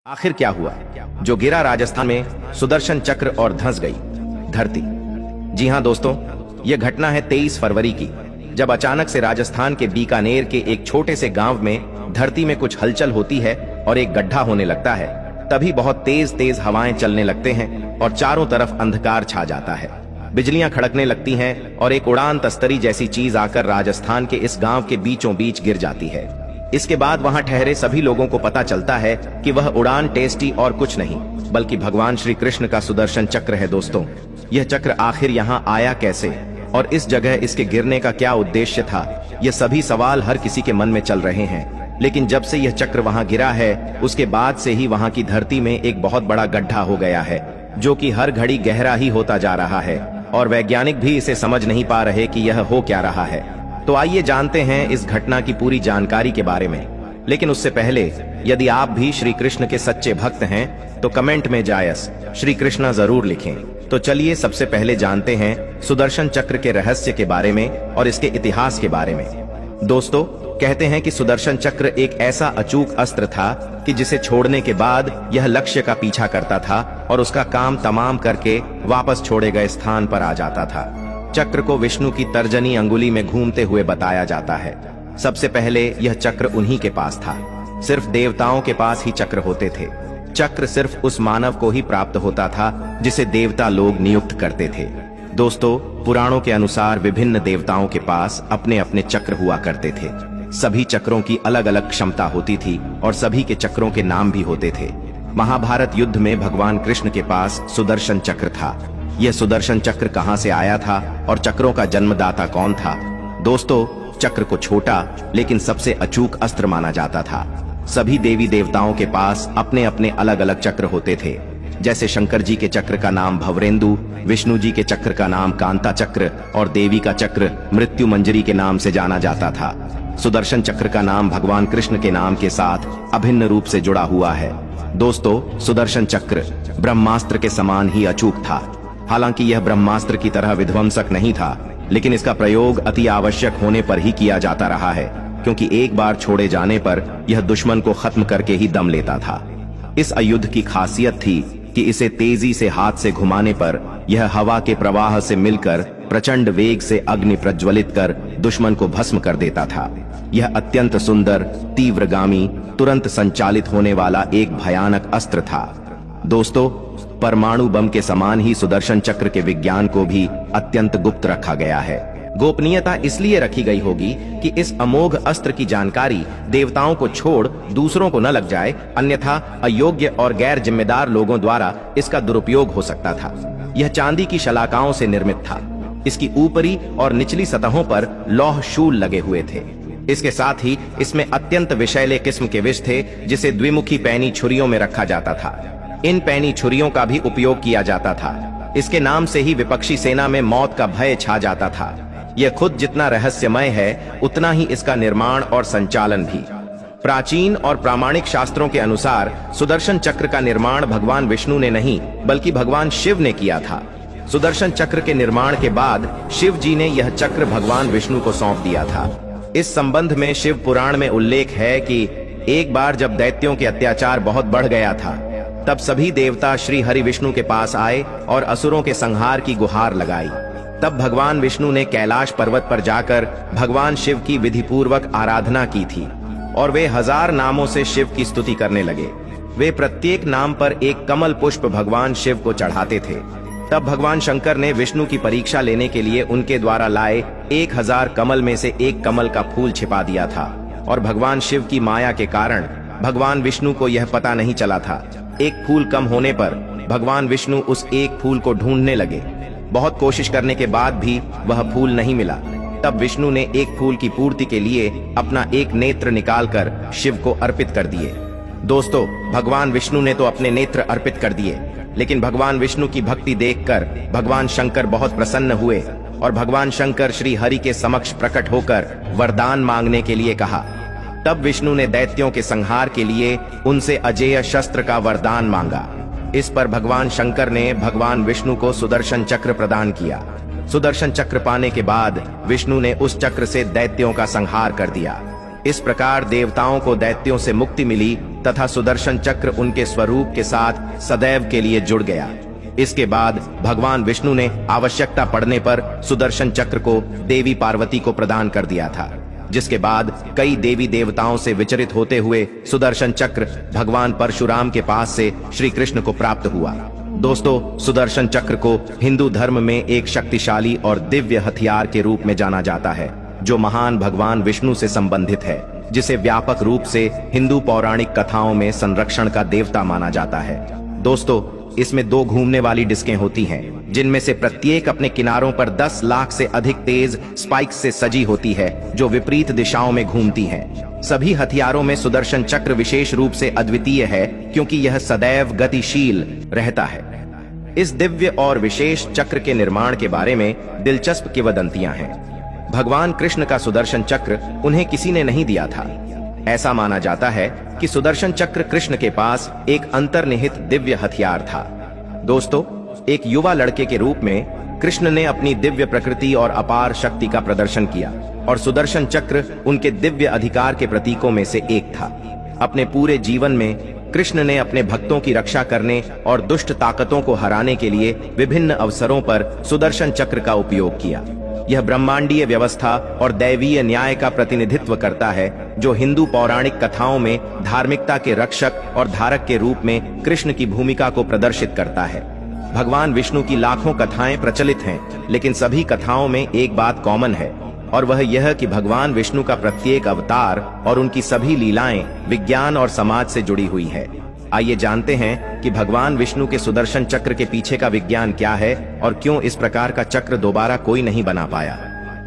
आखिर क्या हुआ जो गिरा राजस्थान में सुदर्शन चक्र और धंस गई धरती। जी हां दोस्तों, यह घटना है 23 फरवरी की, जब अचानक से राजस्थान के बीकानेर के एक छोटे से गांव में धरती में कुछ हलचल होती है और एक गड्ढा होने लगता है। तभी बहुत तेज तेज हवाएं चलने लगते हैं और चारों तरफ अंधकार छा जाता है। बिजलियां खड़कने लगती हैं और एक उड़ान तस्तरी जैसी चीज आकर राजस्थान के इस गांव के बीचों बीच गिर जाती है। इसके बाद वहां ठहरे सभी लोगों को पता चलता है कि वह उड़ान टेस्टी और कुछ नहीं बल्कि भगवान श्री कृष्ण का सुदर्शन चक्र है। दोस्तों, यह चक्र आखिर यहां आया कैसे और इस जगह इसके गिरने का क्या उद्देश्य था, ये सभी सवाल हर किसी के मन में चल रहे हैं। लेकिन जब से यह चक्र वहां गिरा है उसके बाद से ही वहां की धरती में एक बहुत बड़ा गड्ढा हो गया है, जो कि हर घड़ी गहरा ही होता जा रहा है और वैज्ञानिक भी इसे समझ नहीं पा रहे कि यह हो क्या रहा है। तो आइए जानते हैं इस घटना की पूरी जानकारी के बारे में। लेकिन उससे पहले यदि आप भी श्री कृष्ण के सच्चे भक्त हैं तो कमेंट में जायस श्री कृष्णा जरूर लिखें। तो चलिए सबसे पहले जानते हैं सुदर्शन चक्र के रहस्य के बारे में और इसके इतिहास के बारे में। दोस्तों, कहते हैं कि सुदर्शन चक्र एक ऐसा अचूक अस्त्र था कि जिसे छोड़ने के बाद यह लक्ष्य का पीछा करता था और उसका काम तमाम करके वापस छोड़े गए स्थान पर आ जाता था। चक्र को विष्णु की तर्जनी अंगुली में घूमते हुए बताया जाता है। सबसे पहले यह चक्र उन्हीं के पास था। सिर्फ देवताओं के पास ही चक्र होते थे। चक्र सिर्फ उस मानव को ही प्राप्त होता था जिसे देवता लोग नियुक्त करते थे। दोस्तों, पुराणों के अनुसार विभिन्न देवताओं के पास अपने अपने चक्र हुआ करते थे। सभी चक्रों की अलग अलग क्षमता होती थी और सभी के चक्रों के नाम भी होते थे। महाभारत युद्ध में भगवान कृष्ण के पास सुदर्शन चक्र था। यह सुदर्शन चक्र कहां से आया था और चक्रों का जन्मदाता कौन था? दोस्तों, चक्र को छोटा लेकिन सबसे अचूक अस्त्र माना जाता था। सभी देवी देवताओं के पास अपने अपने अलग अलग चक्र होते थे। जैसे शंकर जी के चक्र का नाम भवरेंदु, विष्णु जी के चक्र का नाम कांता चक्र और देवी का चक्र मृत्यु मंजरी के नाम से जाना जाता था। सुदर्शन चक्र का नाम भगवान कृष्ण के नाम के साथ अभिन्न रूप से जुड़ा हुआ है। दोस्तों, सुदर्शन चक्र ब्रह्मास्त्र के समान ही अचूक था। हालांकि यह ब्रह्मास्त्र की तरह विध्वंसक नहीं था, लेकिन इसका प्रयोग अति आवश्यक होने पर ही किया जाता रहा है, क्योंकि एक बार छोड़े जाने पर यह दुश्मन को खत्म करके ही दम लेता था। इस आयुध की खासियत थी कि इसे तेजी से हाथ से घुमाने पर यह हवा के प्रवाह से मिलकर प्रचंड वेग से अग्नि प्रज्वलित कर दुश्मन को भस्म कर देता था। यह अत्यंत सुंदर, तीव्रगामी, तुरंत संचालित होने वाला एक भयानक अस्त्र था। दोस्तों, परमाणु बम के समान ही सुदर्शन चक्र के विज्ञान को भी अत्यंत गुप्त रखा गया है। गोपनीयता इसलिए रखी गई होगी कि इस अमोघ अस्त्र की जानकारी देवताओं को छोड़ दूसरों को न लग जाए, अन्यथा अयोग्य और गैर जिम्मेदार लोगों द्वारा इसका दुरुपयोग हो सकता था। यह चांदी की शलाकाओं से निर्मित था। इसकी ऊपरी और निचली सतहों पर लौह शूल लगे हुए थे। इसके साथ ही इसमें अत्यंत विषैले किस्म के विष थे, जिसे द्विमुखी पैनी छुरियों में रखा जाता था। इन पैनी छुरियों का भी उपयोग किया जाता था। इसके नाम से ही विपक्षी सेना में मौत का भय छा जाता था। यह खुद जितना रहस्यमय है उतना ही इसका निर्माण और संचालन भी। प्राचीन और प्रामाणिक शास्त्रों के अनुसार सुदर्शन चक्र का निर्माण भगवान विष्णु ने नहीं बल्कि भगवान शिव ने किया था। सुदर्शन चक्र के निर्माण के बाद शिव जी ने यह चक्र भगवान विष्णु को सौंप दिया था। इस संबंध में शिव पुराण में उल्लेख है कि एक बार जब दैत्यों के अत्याचार बहुत बढ़ गया था, तब सभी देवता श्री हरि विष्णु के पास आए और असुरों के संहार की गुहार लगाई। तब भगवान विष्णु ने कैलाश पर्वत पर जाकर भगवान शिव की विधिपूर्वक आराधना की थी और वे 1000 नामों से शिव की स्तुति करने लगे। वे प्रत्येक नाम पर एक कमल पुष्प भगवान शिव को चढ़ाते थे। तब भगवान शंकर ने विष्णु की परीक्षा लेने के लिए उनके द्वारा लाए 1000 कमल में से एक कमल का फूल छिपा दिया था और भगवान शिव की माया के कारण भगवान विष्णु को यह पता नहीं चला था। एक फूल कम होने पर भगवान विष्णु उस एक फूल को ढूंढने लगे। बहुत कोशिश करने के बाद भी वह फूल नहीं मिला। तब विष्णु ने एक फूल की पूर्ति के लिए अपना एक नेत्र निकालकर शिव को अर्पित कर दिए। दोस्तों, भगवान विष्णु ने तो अपने नेत्र अर्पित कर दिए, लेकिन भगवान विष्णु की भक्ति देखकर भगवान शंकर बहुत प्रसन्न हुए और भगवान शंकर श्री हरि के समक्ष प्रकट होकर वरदान मांगने के लिए कहा। तब विष्णु ने दैत्यों के संहार के लिए उनसे अजेय शस्त्र का वरदान मांगा। इस पर भगवान शंकर ने भगवान विष्णु को सुदर्शन चक्र प्रदान किया। सुदर्शन चक्र पाने के बाद विष्णु ने उस चक्र से दैत्यों का संहार कर दिया। इस प्रकार देवताओं को दैत्यों से मुक्ति मिली तथा सुदर्शन चक्र उनके स्वरूप के साथ सदैव के लिए जुड़ गया। इसके बाद भगवान विष्णु ने आवश्यकता पड़ने पर सुदर्शन चक्र को देवी पार्वती को प्रदान कर दिया था, जिसके बाद कई देवी देवताओं से विचरित होते हुए सुदर्शन चक्र भगवान परशुराम के पास से श्री कृष्ण को प्राप्त हुआ। दोस्तों, सुदर्शन चक्र को हिंदू धर्म में एक शक्तिशाली और दिव्य हथियार के रूप में जाना जाता है, जो महान भगवान विष्णु से संबंधित है, जिसे व्यापक रूप से हिंदू पौराणिक कथाओं में संरक्षण का देवता माना जाता है। दोस्तों, इसमें 2 घूमने वाली डिस्कें होती हैं, जिनमें से प्रत्येक अपने किनारों पर 10 लाख से अधिक तेज स्पाइक्स से सजी होती है, जो विपरीत दिशाओं में घूमती हैं। सभी हथियारों में सुदर्शन चक्र विशेष रूप से अद्वितीय है, क्योंकि यह सदैव गतिशील रहता है। इस दिव्य और विशेष चक्र के निर्माण के बारे में दिलचस्प किंवदंतियां हैं। भगवान कृष्ण का सुदर्शन चक्र उन्हें किसी ने नहीं दिया था। ऐसा माना जाता है कि सुदर्शन चक्र कृष्ण के पास एक अंतर्निहित दिव्य हथियार था। दोस्तों, एक युवा लड़के के रूप में कृष्ण ने अपनी दिव्य प्रकृति और अपार शक्ति का प्रदर्शन किया, और सुदर्शन चक्र उनके दिव्य अधिकार के प्रतीकों में से एक था। अपने पूरे जीवन में कृष्ण ने अपने भक्तों की रक्षा करने और दुष्ट ताकतों को हराने के लिए विभिन्न अवसरों पर सुदर्शन चक्र का उपयोग किया। यह ब्रह्मांडीय व्यवस्था और दैवीय न्याय का प्रतिनिधित्व करता है, जो हिंदू पौराणिक कथाओं में धार्मिकता के रक्षक और धारक के रूप में कृष्ण की भूमिका को प्रदर्शित करता है। भगवान विष्णु की लाखों कथाएं प्रचलित हैं, लेकिन सभी कथाओं में एक बात कॉमन है, और वह यह कि भगवान विष्णु का प्रत्येक अवतार और उनकी सभी लीलाएं विज्ञान और समाज से जुड़ी हुई है। आइए जानते हैं कि भगवान विष्णु के सुदर्शन चक्र के पीछे का विज्ञान क्या है और क्यों इस प्रकार का चक्र दोबारा कोई नहीं बना पाया।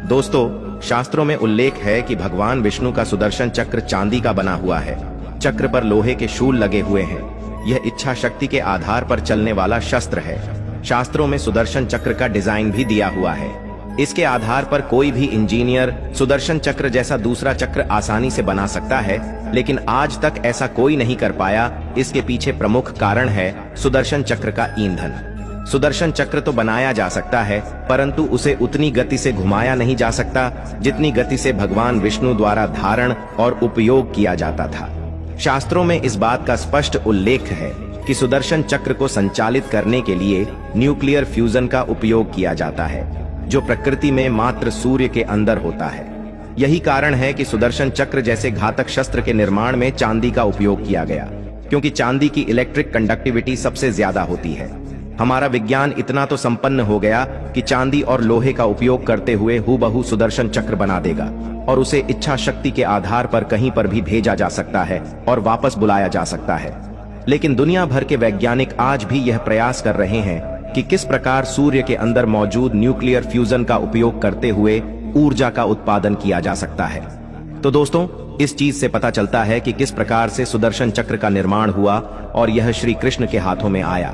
दोस्तों, शास्त्रों में उल्लेख है कि भगवान विष्णु का सुदर्शन चक्र चांदी का बना हुआ है। चक्र पर लोहे के शूल लगे हुए हैं। यह इच्छा शक्ति के आधार पर चलने वाला शस्त्र है। शास्त्रों में सुदर्शन चक्र का डिजाइन भी दिया हुआ है। इसके आधार पर कोई भी इंजीनियर सुदर्शन चक्र जैसा दूसरा चक्र आसानी से बना सकता है, लेकिन आज तक ऐसा कोई नहीं कर पाया। इसके पीछे प्रमुख कारण है सुदर्शन चक्र का ईंधन। सुदर्शन चक्र तो बनाया जा सकता है, परंतु उसे उतनी गति से घुमाया नहीं जा सकता जितनी गति से भगवान विष्णु द्वारा धारण और उपयोग किया जाता था। शास्त्रों में इस बात का स्पष्ट उल्लेख है कि सुदर्शन चक्र को संचालित करने के लिए न्यूक्लियर फ्यूजन का उपयोग किया जाता है, जो प्रकृति में मात्र सूर्य के अंदर होता है। यही कारण है कि सुदर्शन चक्र जैसे घातक शस्त्र के निर्माण में चांदी का उपयोग किया गया, क्योंकि चांदी की इलेक्ट्रिक कंडक्टिविटी सबसे ज्यादा होती है। हमारा विज्ञान इतना तो संपन्न हो गया कि चांदी और लोहे का उपयोग करते हुए हूबहू सुदर्शन चक्र बना देगा, और उसे इच्छा शक्ति के आधार पर कहीं पर भी भेजा जा सकता है और वापस बुलाया जा सकता है। लेकिन दुनिया भर के वैज्ञानिक आज भी यह प्रयास कर रहे हैं कि किस प्रकार सूर्य के अंदर मौजूद न्यूक्लियर फ्यूजन का उपयोग करते हुए ऊर्जा का उत्पादन किया जा सकता है। तो दोस्तों, इस चीज से पता चलता है कि किस प्रकार से सुदर्शन चक्र का निर्माण हुआ और यह श्री कृष्ण के हाथों में आया।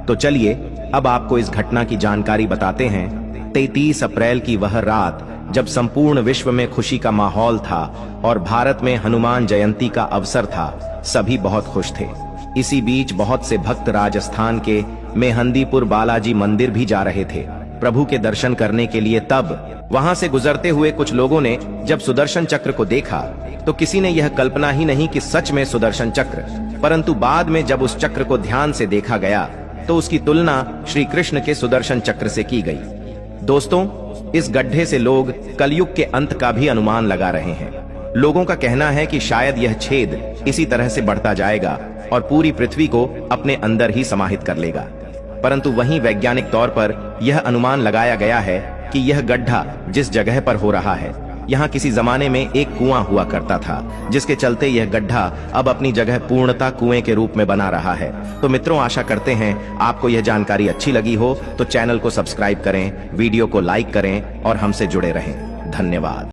तो चलिए अब आपको इस घटना की जानकारी बताते हैं। 33 अप्रैल की वह रात जब संपूर्ण विश्व में खुशी का माहौल था और भारत में हनुमान जयंती का अवसर था, सभी बहुत खुश थे। इसी बीच बहुत से भक्त राजस्थान के मेहंदीपुर बालाजी मंदिर भी जा रहे थे प्रभु के दर्शन करने के लिए। तब वहां से गुजरते हुए कुछ लोगों ने जब सुदर्शन चक्र को देखा तो किसी ने यह कल्पना ही नहीं कि सच में सुदर्शन चक्र, परंतु बाद में जब उस चक्र को ध्यान से देखा गया तो उसकी तुलना श्री कृष्ण के सुदर्शन चक्र से की गई। दोस्तों, इस गड्ढे से लोग कलयुग के अंत का भी अनुमान लगा रहे हैं। लोगों का कहना है कि शायद यह छेद इसी तरह से बढ़ता जाएगा और पूरी पृथ्वी को अपने अंदर ही समाहित कर लेगा। परंतु वहीं वैज्ञानिक तौर पर यह अनुमान लगाया गया है कि यह गड्ढा जिस जगह पर हो रहा है, यहाँ किसी जमाने में एक कुआं हुआ करता था, जिसके चलते यह गड्ढा अब अपनी जगह पूर्णतः कुएं के रूप में बना रहा है। तो मित्रों, आशा करते हैं आपको यह जानकारी अच्छी लगी हो, तो चैनल को सब्सक्राइब करें, वीडियो को लाइक करें और हमसे जुड़े रहें। धन्यवाद।